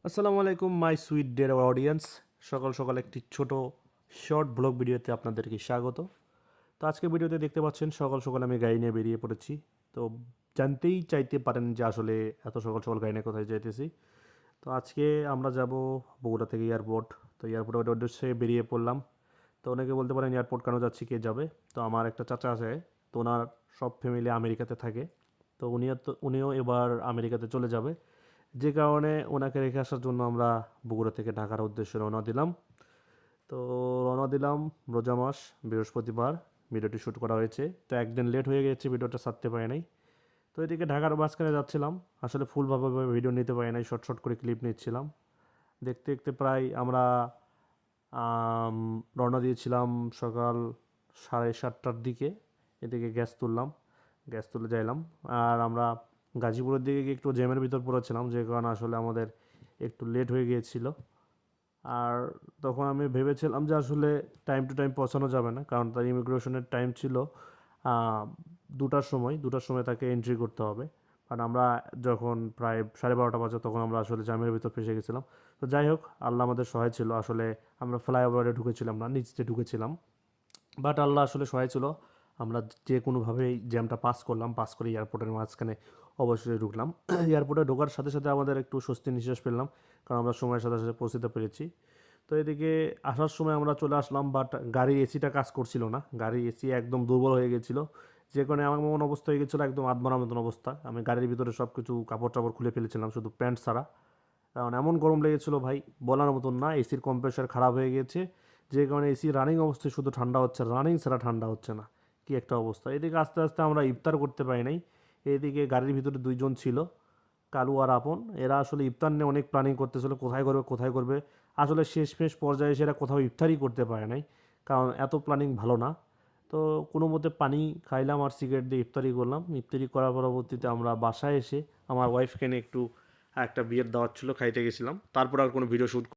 আসসালামু আলাইকুম my sweet dear audience. সকাল সকাল একটি ছোট শর্ট ব্লগ ভিডিওতে আপনাদেরকে স্বাগত। তো আজকে ভিডিওতে দেখতে পাচ্ছেন সকাল সকাল আমি গাড়ি নিয়ে বেরিয়ে পড়েছি। তো জানতেই চাইতে পারেন যে আসলে এত সকাল সকাল গাড়ি নিয়ে কোথায় যাইতেছি। তো আজকে আমরা যাব বগুড়া থেকে এয়ারপোর্ট। তো এয়ারপোর্টের উদ্দেশ্যে বেরিয়ে পড়লাম। তো অনেকে বলতে পারেন এয়ারপোর্ট কেন যাচ্ছি, কে যাবে? তো আমার একটা চাচা আছে, তো ওনার সব ফ্যামিলি আমেরিকাতে থাকে। তো উনিও এবার আমেরিকাতে চলে যাবে, যে কারণে ওনাকে রেখে আসার জন্য আমরা বগুড়া থেকে ঢাকার উদ্দেশ্যে রওনা দিলাম। তো রওনা দিলাম রোজা মাস বৃহস্পতিবার ভিডিওটি শ্যুট করা হয়েছে। তো একদিন লেট হয়ে গেছে, ভিডিওটা ছাড়তে পারি নাই। তো এদিকে ঢাকার মাঝখানে যাচ্ছিলাম, আসলে ফুলভাবে ভিডিও নিতে পারি নাই, শর্ট শর্ট করে ক্লিপ নিচ্ছিলাম। দেখতে দেখতে প্রায় আমরা রওনা দিয়েছিলাম সকাল 7:30টার দিকে। এদিকে গ্যাস তুললাম, গ্যাস তুলে যাইলাম। আর আমরা গাজীপুরের দিকে গিয়ে একটু জ্যামের ভিতর পড়েছিলাম, যে কারণে আসলে আমাদের একটু লেট হয়ে গিয়েছিল। আর তখন আমি ভেবেছিলাম যে আসলে টাইম টু টাইম পৌঁছানো যাবে না, কারণ তার ইমিগ্রেশনের টাইম ছিল 2টার সময় তাকে এন্ট্রি করতে হবে। কারণ আমরা যখন প্রায় 12:30 বাজে তখন আমরা আসলে জ্যামের ভিতর ফেসে গেছিলাম। তো যাই হোক, আল্লাহ আমাদের সহায় ছিল। আসলে আমরা ফ্লাইওভারে ঢুকেছিলাম না, নিচতে ঢুকেছিলাম। বাট আল্লাহ আসলে সহায় ছিল। আমরা যে কোনোভাবেই জ্যামটা পাস করলাম, পাস করে এয়ারপোর্টের মাঝখানে অবশ্যই ঢুকলাম। এয়ারপোর্টে ঢোকার সাথে সাথে আমাদের একটু স্বস্তি নিঃশ্বাস ফেললাম, কারণ আমরা সময়ের সাথে সাথে পৌঁছতে পেরেছি। তো এদিকে আসার সময় আমরা চলে আসলাম, বাট গাড়ির এসিটা কাজ করছিল না, গাড়ির এসি একদম দুর্বল হয়ে গেছিলো। যে কারণে আমার এমন অবস্থা হয়ে গেছিলো, একদম আধমারার মতন অবস্থা। আমি গাড়ির ভিতরে সব কিছু কাপড় টাপড় খুলে ফেলেছিলাম, শুধু প্যান্ট ছাড়া। কারণ এমন গরম লেগেছিলো ভাই, বলার মতন না। এসির কম্প্রেসার খারাপ হয়ে গেছে, যে কারণে এসি রানিং অবস্থায় শুধু ঠান্ডা হচ্ছে, রানিং ছাড়া ঠান্ডা হচ্ছে না। কি একটা অবস্থা! এদিকে আস্তে আস্তে আমরা ইফতার করতে পারি নাই। এদিকে গাড়ির ভিতরে দুইজন ছিল, কালু আর আপন। এরা আসলে ইফতার নিয়ে অনেক প্ল্যানিং করতেছিল, কোথায় করবে কোথায় করবে। আসলে শেষমেশ পর্যায়ে এসে এরা কোথাও ইফতারই করতে পারে নাই, কারণ এত প্ল্যানিং ভালো না। তো কোনো মতে পানি খাইলাম আর সিগারেট দিয়ে ইফতারি করলাম। ইফতারি করার পরবর্তীতে আমরা বাসায় এসে আমার ওয়াইফকে নিয়ে একটু একটা বিয়ের দাওয়াত ছিল, খাইতে গেছিলাম। তারপর আর কোনো ভিডিও শ্যুট